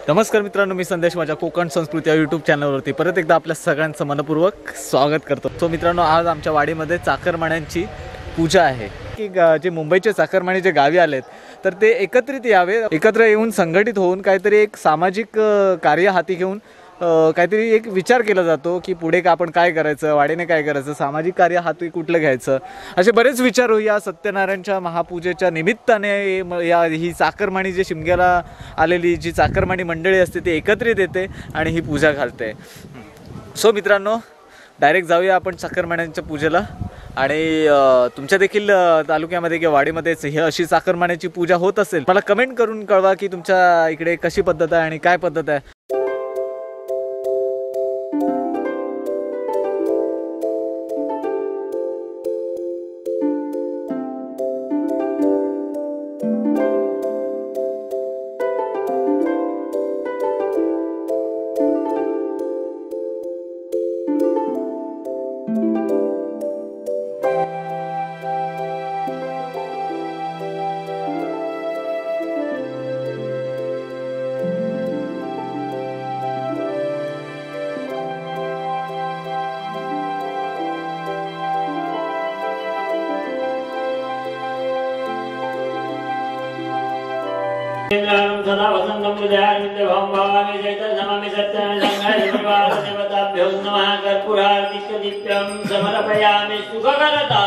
नमस्कार मित्रांनो, मी संदेश माझ्या कोकण संस्कृती या यूट्यूब चॅनलवरती परत एकदा आपल्या सगळ्यांचं मनपूर्वक स्वागत करतो। तो मित्रांनो, आज आमच्या वाडीमध्ये चाकरमान्यांची पूजा आहे की जे मुंबईचे चाकरमानी जे गावी आलेत तर ते एकत्रित यावे, एकत्र येऊन संघटित होऊन काहीतरी एक सामाजिक कार्य हाती घेऊन काहीतरी एक विचार केला जातो की पुढे आपण काय करायचं, वाडीने काय करायचं, सामाजिक कार्य हाती कुठलं घ्यायचं, असे बरेच विचार या सत्यनारायणच्या महापूजेच्या निमित्ताने ही चाकरमानी जे शिमग्याला आलेली जी चाकरमानी मंडळी असते ती एकत्रित येते आणि ही पूजा घालते। सो मित्रांनो, डायरेक्ट जाऊया आपण चाकरमान्यांच्या पूजेला। आणि तुमच्या देखील तालुक्यामध्ये किंवा वाडीमध्येच ही अशी चाकरमान्याची पूजा होत असेल मला कमेंट करून कळवा की तुमच्या इकडे कशी पद्धत आहे आणि काय पद्धत आहे। सदा वसंतं हृदयार्मिते भवं भवामि चैतन्यमि सत्यनारायणदेवताभ्यो नमः। कर्पूरार्तिकदीप्तं समर्पयामि सुखकरता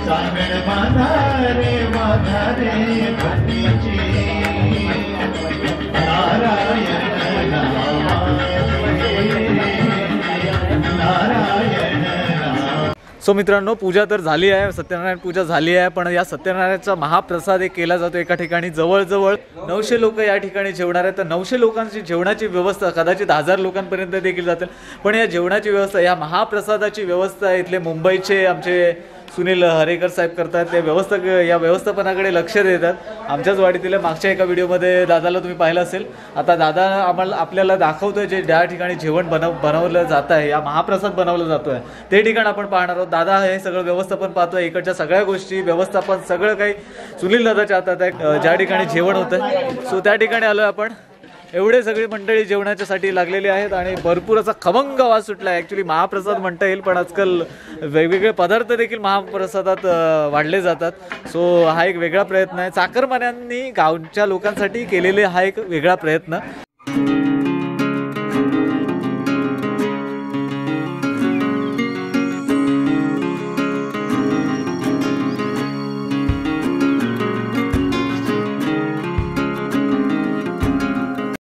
सांगण माना रे भक्तीची सो मित्रांनो, पूजा तर झाली आहे, सत्यनारायण पूजा झाली आहे, पण या सत्यनारायणाचा महाप्रसाद एक केला जातो एका ठिकाणी. जवळजवळ 900 लोक या ठिकाणी जेवणार आहेत. तर 900 लोकांची जेवणाची व्यवस्था कदाचित 1000 लोकांपर्यंत देखील जातील. पण या जेवणाची व्यवस्था, या महाप्रसादाची व्यवस्था इथले मुंबईचे आमचे सुनील हरेकर साहेब करतात. ते या व्यवस्थापनाकडे लक्ष देतात. आमच्याच वाडीतील मागच्या एका व्हिडिओमध्ये दादाला तुम्ही पाहिलं असेल. आता दादा आपल्याला दाखवतोय जे ज्या ठिकाणी जेवण बनवलं जात आहे, या महाप्रसाद बनवला जातोय ते ठिकाण आपण पाहणार आहोत. दादा हे सगळं व्यवस्थापन पाहतोय, इकडच्या सगळ्या गोष्टी व्यवस्थापन सगळं काही सुनील दादाच्या हातात आहे. ज्या ठिकाणी जेवण होतं सो त्या ठिकाणी आलोय आपण. एवढे सगळी मंडळी जेवणाच्यासाठी लागलेली आहेत आणि भरपूर असा खमंग आवाज सुटला आहे. ॲक्च्युली महाप्रसाद म्हणता येईल, पण आजकाल वेगवेगळे पदार्थ देखील महाप्रसादात वाढले जातात. सो हा एक वेगळा प्रयत्न आहे. चाकरमान्यांनी गावच्या लोकांसाठी केलेले हा एक वेगळा प्रयत्न.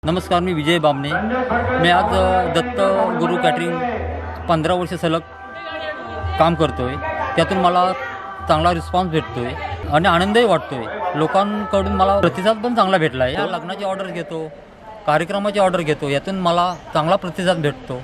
नमस्कार, मी विजय बामणे. मी आज दत्त गुरु कॅटरिंग 15 वर्ष सलग काम करतो आहे. त्यातून मला चांगला रिस्पॉन्स भेटतो आहे आणि आनंदही वाटतो आहे. लोकांकडून मला प्रतिसाद पण चांगला भेटला आहे. या लग्नाची ऑर्डर घेतो, कार्यक्रमाची ऑर्डर घेतो, यातून मला चांगला प्रतिसाद भेटतो.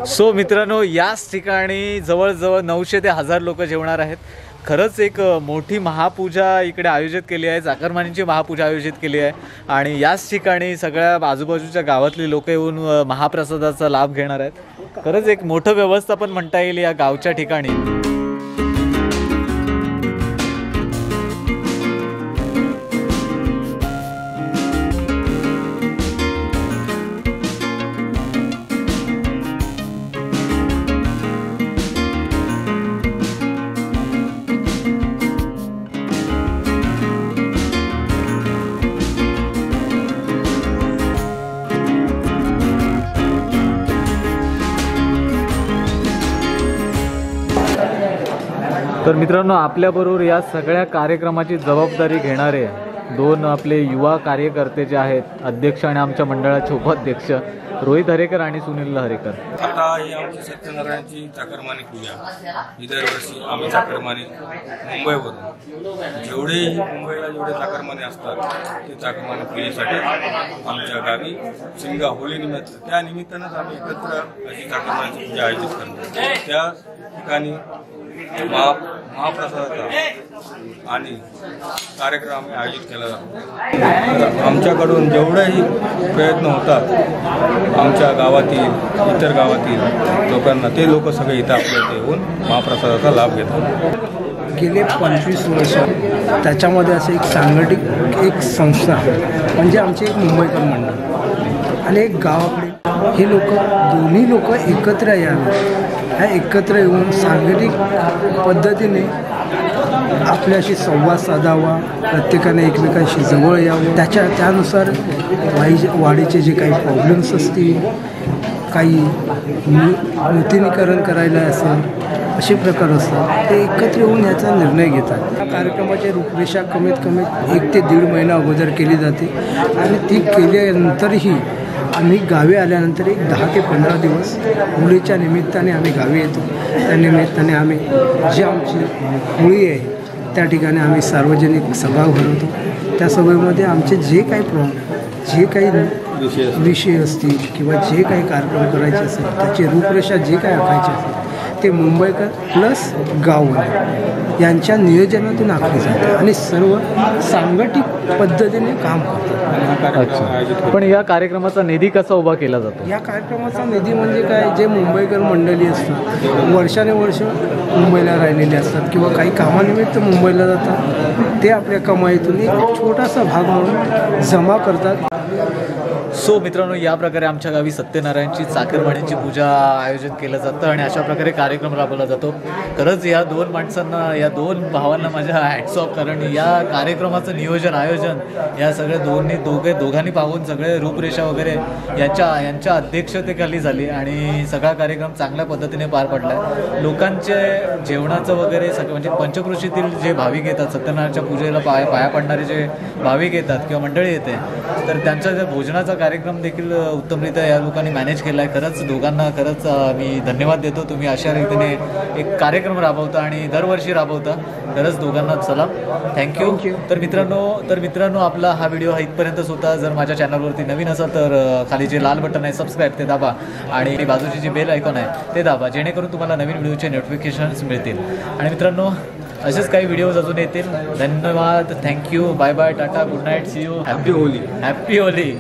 सो मित्रांनो, याच ठिकाणी जवळजवळ 900 ते 1000 लोक जेवणार आहेत. खरंच एक मोठी महापूजा इकडे आयोजित केली आहे. चाकरमानीची महापूजा आयोजित केली आहे आणि याच ठिकाणी सगळ्या आजूबाजूच्या गावातली लोक येऊन महाप्रसादाचा लाभ घेणार आहेत. खरंच एक मोठं व्यवस्थापन म्हणता येईल या गावच्या ठिकाणी. तर मित्रांनो, आपल्याबरोबर या सगळ्या कार्यक्रमाची जबाबदारी घेणारे 2 आपले युवा कार्यकर्ते जे आहेत, अध्यक्ष आणि आमच्या मंडळाचे उपाध्यक्ष रोहित हरेकर आणि सुनील हरेकर. आता ही आमची सत्यनारायणची चाकरमानी पूजा ही दरवर्षी आम्ही चाकरमानी मुंबईवरून जेवढे चाकरमानी असतात ते चाकरमानी पूजेसाठी आमच्या गावी शिमगा होळी निमित्त त्या निमित्तानंच आम्ही एकत्र अशी चाकरमानीची पूजा आयोजित करतो. त्या ठिकाणी महाप्रसादाचा आणि कार्यक्रम आम्ही आयोजित केला जातो. आमच्याकडून जेवढेही प्रयत्न होतात आमच्या गावातील इतर गावातील लोकांना, ते लोक सगळे इथं आपल्या येऊन महाप्रसादाचा लाभ घेतात. गेले 25 वर्ष त्याच्यामध्ये असं एक सांघटिक एक संस्था म्हणजे आमचे एक मुंबईकर मंडळ आणि एक गावाकडे हे दोन्ही लोक एकत्र यावे, ह्या एकत्र येऊन सांघटिक पद्धतीने आपल्याशी संवाद साधावा, प्रत्येकाने एकमेकांशी जवळ यावं. त्यानुसार वाडीचे जे काही प्रॉब्लेम्स असतील, काही नूतनीकरण करायला असेल, असे प्रकार असतात, ते एकत्र येऊन याचा निर्णय घेतात. या कार्यक्रमाची रूपरेषा कमीत कमी 1 ते 1.5 महिना अगोदर केली जाते आणि ती केल्यानंतरही आम्ही गावी आल्यानंतर एक 10 ते 15 दिवस होळीच्या निमित्ताने आम्ही गावी येतो. त्या निमित्ताने आम्ही जी आमची होळी आहे त्या ठिकाणी आम्ही सार्वजनिक सभा भरवतो. त्या सभेमध्ये आमचे जे काही जे काही विषय असतील किंवा जे काही कार्यक्रम करायचे असेल, त्याची रूपरेषा जे काही आखायची असेल ते मुंबईकर प्लस गाववाले यांच्या नियोजनातून आखली जाते आणि सर्व सांघटिक पद्धतीने काम करतात. अच्छा. पण या कार्यक्रमाचा निधी कसा उभा केला जातो? या कार्यक्रमाचा निधी म्हणजे काय, जे मुंबईकर मंडळी असतात वर्षानुवर्ष मुंबईला राहिलेले असतात किंवा काही कामानिमित्त मुंबईला जातात, ते आपल्या कमाईतून एक छोटासा भाग म्हणून जमा करतात. सो मित्रांनो, या प्रकारे आमच्या गावी सत्यनारायणची चाकरमान्यांची पूजा आयोजित केलं जातं आणि अशा प्रकारे कार्यक्रम राबवला जातो. खरंच या दोन माणसांना, या दोन भावांना माझ्या हॅट्स ऑफ, कारण या कार्यक्रमाचं नियोजन आयोजन या सगळ्या दोघांनी पाहून सगळे रूपरेषा वगैरे यांच्या अध्यक्षतेखाली झाली आणि सगळा कार्यक्रम चांगल्या पद्धतीने पार पडला. लोकांचे जेवणाचं वगैरे सगळं म्हणजे पंचक्रोशीतील जे भाविक येतात, सत्यनारायणच्या पूजेला पाया पडणारे जे भाविक येतात किंवा मंडळी येते, तर त्यांच्या ज्या भोजनाचा कार्यक्रम देखील उत्तमरित्या या लोकांनी मॅनेज केला आहे. खरंच दोघांना खरंच मी धन्यवाद देतो. तुम्ही अशा रीतीने एक कार्यक्रम राबवता आणि दरवर्षी राबवता. खरंच दोघांना सलाम, थँक्यू. तर मित्रांनो आपला हा व्हिडिओ इथपर्यंतच होता. जर माझ्या चॅनलवरती नवीन असाल तर खाली जे लाल बटन आहे सबस्क्राईब ते दाबा आणि बाजूची जी बेल आयकॉन आहे ते दाबा, जेणेकरून तुम्हाला नवीन व्हिडिओचे नोटिफिकेशन्स मिळतील. आणि मित्रांनो, असेच काही व्हिडिओज अजून येतील. धन्यवाद, thank you, bye bye, tata, good night, see you, happy Holy.